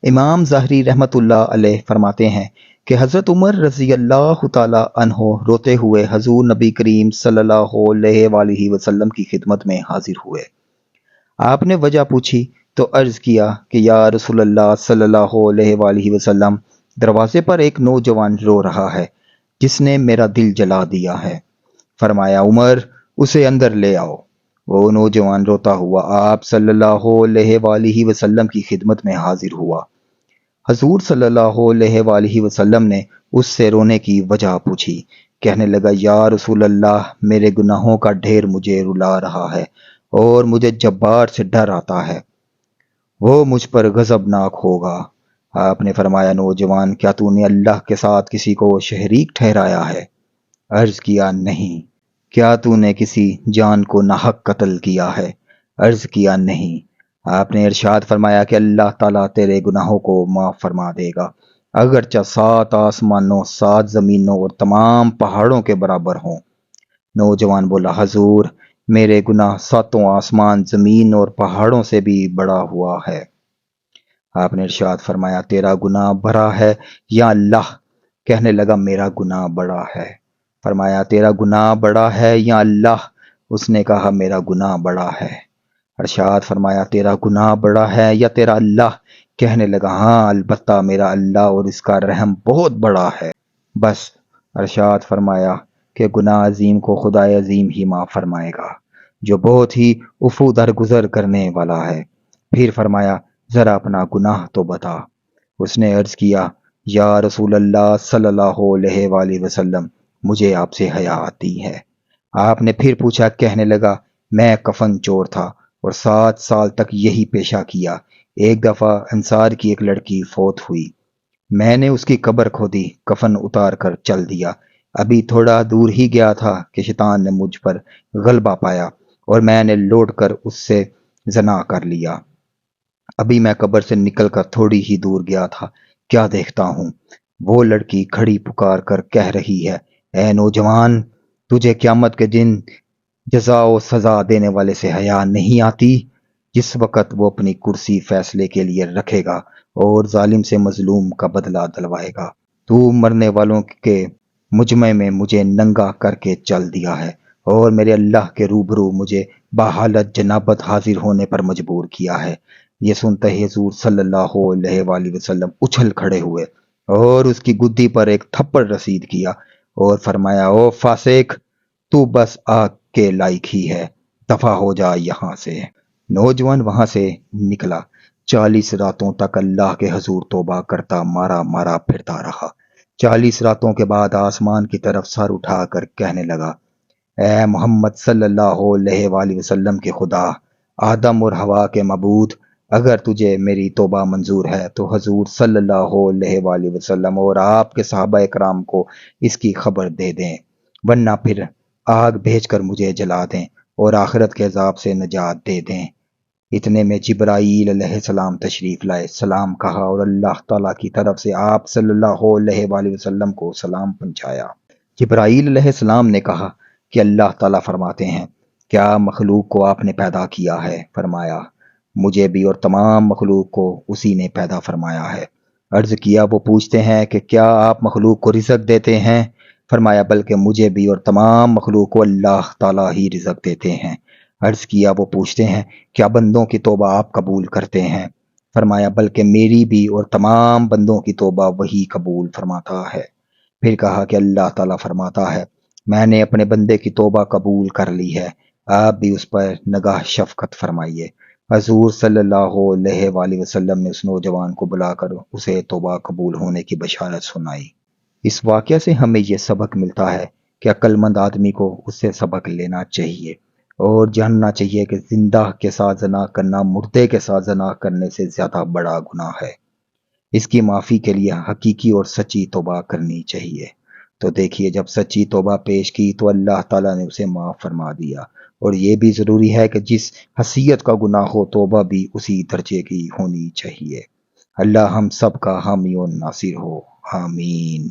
امام ظاہری رحمۃ اللہ علیہ فرماتے ہیں کہ حضرت عمر رضی اللہ تعالی عنہ روتے ہوئے حضور نبی کریم صلی اللہ علیہ وآلہ وسلم کی خدمت میں حاضر ہوئے۔ آپ نے وجہ پوچھی تو عرض کیا کہ یا رسول اللہ صلی اللہ علیہ وآلہ وسلم، دروازے پر ایک نوجوان رو رہا ہے جس نے میرا دل جلا دیا ہے۔ فرمایا عمر، اسے اندر لے آؤ۔ وہ نوجوان روتا ہوا آپ صلی اللہ علیہ وآلہ وسلم کی خدمت میں حاضر ہوا۔ حضور صلی اللہ علیہ وآلہ وسلم نے اس سے رونے کی وجہ پوچھی۔ کہنے لگا یا رسول اللہ، میرے گناہوں کا ڈھیر مجھے رلا رہا ہے اور مجھے جبار سے ڈر آتا ہے، وہ مجھ پر غضبناک ہوگا۔ آپ نے فرمایا نوجوان، کیا تو نے اللہ کے ساتھ کسی کو شریک ٹھہرایا ہے؟ عرض کیا نہیں۔ کیا تو نے کسی جان کو ناحق قتل کیا ہے؟ عرض کیا نہیں۔ آپ نے ارشاد فرمایا کہ اللہ تعالیٰ تیرے گناہوں کو معاف فرما دے گا، اگرچہ 7 آسمانوں 7 زمینوں اور تمام پہاڑوں کے برابر ہوں۔ نوجوان بولا حضور، میرے گناہ 7 آسمان زمین اور پہاڑوں سے بھی بڑا ہوا ہے۔ آپ نے ارشاد فرمایا تیرا گناہ بڑا ہے یا اللہ؟ کہنے لگا میرا گناہ بڑا ہے۔ فرمایا تیرا گناہ بڑا ہے یا اللہ؟ اس نے کہا میرا گناہ بڑا ہے۔ ارشاد فرمایا تیرا گناہ بڑا ہے یا تیرا اللہ؟ کہنے لگا ہاں البتہ میرا اللہ اور اس کا رحم بہت بڑا ہے۔ بس ارشاد فرمایا کہ گناہ عظیم کو خدا عظیم ہی معاف فرمائے گا، جو بہت ہی عفو درگزر کرنے والا ہے۔ پھر فرمایا ذرا اپنا گناہ تو بتا۔ اس نے عرض کیا یا رسول اللہ صلی اللہ علیہ وآلہ وسلم، مجھے آپ سے حیا آتی ہے۔ آپ نے پھر پوچھا، کہنے لگا میں کفن چور تھا اور 7 سال تک یہی پیشہ کیا۔ ایک دفعہ انصار کی ایک لڑکی فوت ہوئی، میں نے اس کی قبر کھودی، کفن اتار کر چل دیا۔ ابھی تھوڑا دور ہی گیا تھا کہ شیطان نے مجھ پر غلبہ پایا اور میں نے لوٹ کر اس سے زنا کر لیا۔ ابھی میں قبر سے نکل کر تھوڑی ہی دور گیا تھا، کیا دیکھتا ہوں، وہ لڑکی کھڑی پکار کر کہہ رہی ہے اے نوجوان، تجھے قیامت کے دن جزا و سزا دینے والے سے حیا نہیں آتی؟ جس وقت وہ اپنی کرسی فیصلے کے لیے رکھے گا اور ظالم سے مظلوم کا بدلہ دلوائے گا۔ تو مرنے والوں کے مجمع میں مجھے ننگا کر کے چل دیا ہے اور میرے اللہ کے روبرو مجھے بحالت جنابت حاضر ہونے پر مجبور کیا ہے۔ یہ سنتے ہی حضور صلی اللہ علیہ وآلہ وسلم اچھل کھڑے ہوئے اور اس کی گدی پر ایک تھپڑ رسید کیا اور فرمایا او فاسق، تو بس آگ کے لائق ہی ہے، دفع ہو جا یہاں سے۔ نوجوان وہاں سے نکلا، 40 راتوں تک اللہ کے حضور توبہ کرتا مارا مارا پھرتا رہا۔ 40 راتوں کے بعد آسمان کی طرف سر اٹھا کر کہنے لگا اے محمد صلی اللہ علیہ وآلہ وسلم کے خدا، آدم اور حوا کے معبود، اگر تجھے میری توبہ منظور ہے تو حضور صلی اللہ علیہ وآلہ وسلم اور آپ کے صحابہ کرام کو اس کی خبر دے دیں، ورنہ پھر آگ بھیج کر مجھے جلا دیں اور آخرت کے عذاب سے نجات دے دیں۔ اتنے میں جبرائیل علیہ السلام تشریف لائے، سلام کہا اور اللہ تعالیٰ کی طرف سے آپ صلی اللہ علیہ وآلہ وسلم کو سلام پہنچایا۔ جبرائیل علیہ السلام نے کہا کہ اللہ تعالیٰ فرماتے ہیں کیا مخلوق کو آپ نے پیدا کیا ہے؟ فرمایا مجھے بھی اور تمام مخلوق کو اسی نے پیدا فرمایا ہے۔ عرض کیا وہ پوچھتے ہیں کہ کیا آپ مخلوق کو رزق دیتے ہیں؟ فرمایا بلکہ مجھے بھی اور تمام مخلوق کو اللہ تعالیٰ ہی رزق دیتے ہیں۔ عرض کیا وہ پوچھتے ہیں کیا بندوں کی توبہ آپ قبول کرتے ہیں؟ فرمایا بلکہ میری بھی اور تمام بندوں کی توبہ وہی قبول فرماتا ہے۔ پھر کہا کہ اللہ تعالیٰ فرماتا ہے میں نے اپنے بندے کی توبہ قبول کر لی ہے، آپ بھی اس پر نگاہ شفقت فرمائیے۔ حضور صلی اللہ علیہ وآلہ وسلم نے اس نوجوان کو بلا کر اسے توبہ قبول ہونے کی بشارت سنائی۔ اس واقعہ سے ہمیں یہ سبق ملتا ہے کہ عقل مند آدمی کو اس سے سبق لینا چاہیے اور جاننا چاہیے کہ زندہ کے ساتھ زنا کرنا مردے کے ساتھ زنا کرنے سے زیادہ بڑا گناہ ہے۔ اس کی معافی کے لیے حقیقی اور سچی توبہ کرنی چاہیے۔ تو دیکھیے جب سچی توبہ پیش کی تو اللہ تعالیٰ نے اسے معاف فرما دیا، اور یہ بھی ضروری ہے کہ جس حیثیت کا گناہ ہو توبہ بھی اسی درجے کی ہونی چاہیے۔ اللہ ہم سب کا حامی و ناصر ہو، آمین۔